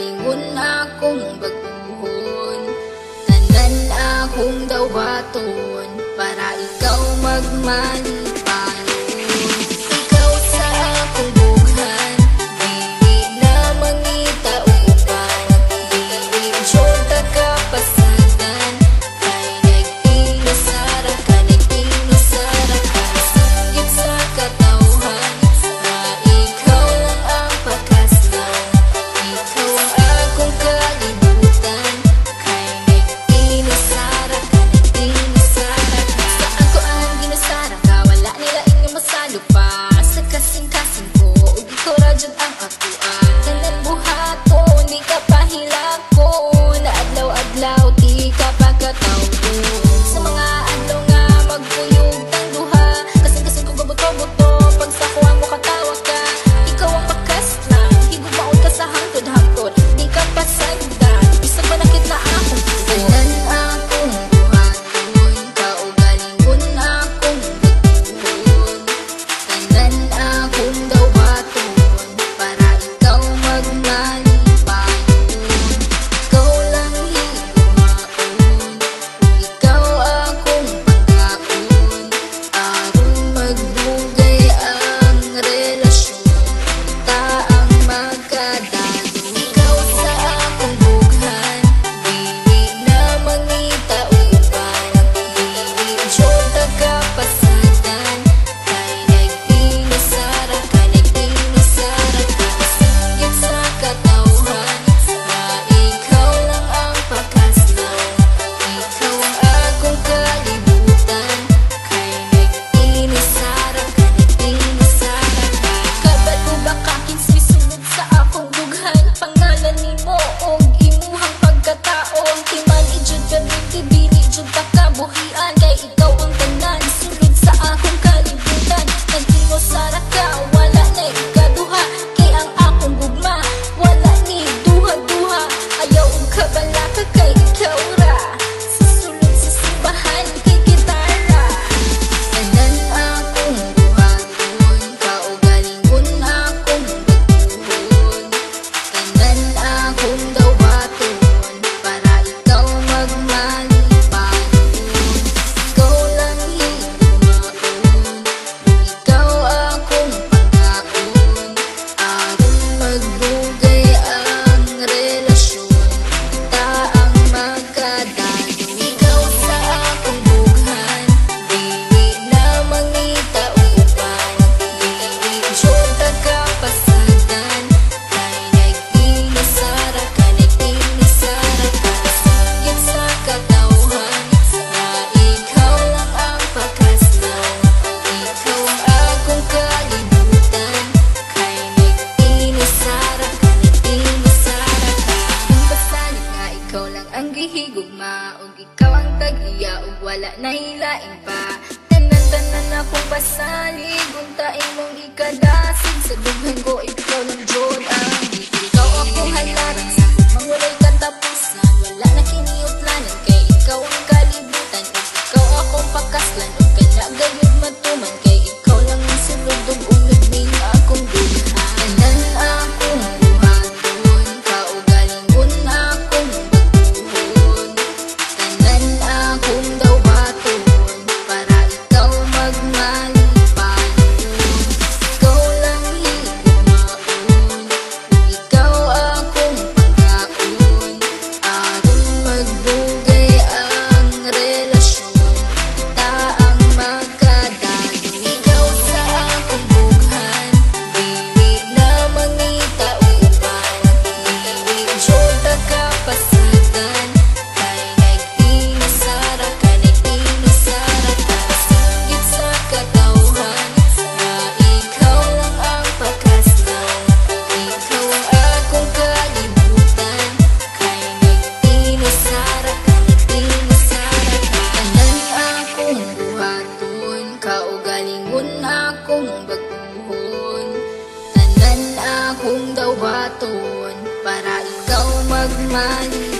kaugalingon akong baguhon. Tanan akong dawaton para ikaw magmalipayon. Ikaw sa akong bughan, dili na mangita uban. Dili jud ta kapasagan, kay nag-inusara ka, nag-inusara ka. Sakit sa katawhan, na ikaw lang ang pakaslan. Ikaw ang akong kalibutan, kay nag-inusara ka, nag-inusara ka. Saan ko ang ginusara ka, wala nila inyong masalo pa. Sa kasing-kasing ko, ug ikaw ra jud ang akuan. Tanan buhaton, di ka pahilako, na adlaw-adlaw, di ka pagkatawgo. Sa mga adlaw nga magpuyog tang duha, kasing-kasing ko gabuto-buto, pag sa kuha mo katawa ka. Ikaw ang pakaslan, higugmaon ka sa hangtod-hangtod, di ka pasagdan, isang manakit na akong puso. Tanan akong buhaton, kaugalingon akong baguhon. Tanan akong dawaton, para ikaw magmalipayon. Ikaw lang higumaon, ikaw akong pangkaon. Aron magdugay ang relasyon, ta ang magkadayon. Ikaw sa akong bughan, dili na mangita uban. Dili jud ta kapasagan, kay nag-inusara ka, nag-inusara ka. Sakit sa katawhan, na ikaw lang ang pakaslan. Ikaw ang akong kalibutan, kay nag-inusara ka, nag-inusara ka. Kabalo ba ka kinsay sulod sa akong bughan? Pangalan nimo og imuhang pagkatao, ang timan ijud ka dili jud ta kabuhian. Kay ikaw ang tanan sulod sa akong kalibutan, nag-inusara ka, wala na ikaduha. Kay ang akong gugma, wala ni duha-duha. Ayaw og kabala ka, kay ikaw ra sa sulod sa simbahan, kay gitara. Tanan akong buhaton, kaugalingon akong baguhon. Tanan akong dawaton, para ikaw magmalipayon. Ikaw lang higumaon, ikaw akong pangkaon. Aron magdugay ang relasyon, ta ang magkadayon. Ikaw sa akong bughan, dili na mangita uban. Dili jud ta kapasagan, kay nag-inusara ka, nag-inusara ka. Sakit sa katawhan, na ikaw lang ang pakaslan. Ikaw ang akong kalibutan, kay nag-inusara ka, nag-inusara ka. Kung basalig nga ikaw lang ang gihigugma, ug ikaw ang tag-iya, ug wala na hilaing pa. Tanan-tanan akong basalig, unta imong ikadasig. Sa dughan ko ikaw lang jud ang bibig. Ikaw akong halaran sa hugmang walay katapusan, wala na kiniutlanan. Kay ikaw ang kalibutan, ug ikaw akong pakaslan. Ug kanya gayud matuman, kay ikaw lang ang sulod ug unod ning akong dughan. Tanan akong buhaton, kaugalingon akong baguhon. Tanan akong dawaton, para ikaw magmalipayon. Ikaw lang higumaon, ikaw akong pangkaon. Aron magdugay ang relasyon, ta ang magkadayon. Ikaw sa akong bughan, dili na mangita uban. Dili jud ta kapasagan, kay nag-inusara ka, nag-inusara ka. Sakit sa katawhan, na ikaw lang ang pakaslan. Ikaw ang akong kalibutan, kay nag-inusara ka, nag-inusara ka. Tanan akong buhaton, kaugalingon akong baguhon. Tanan akong dawaton, para ikaw magmalipayon.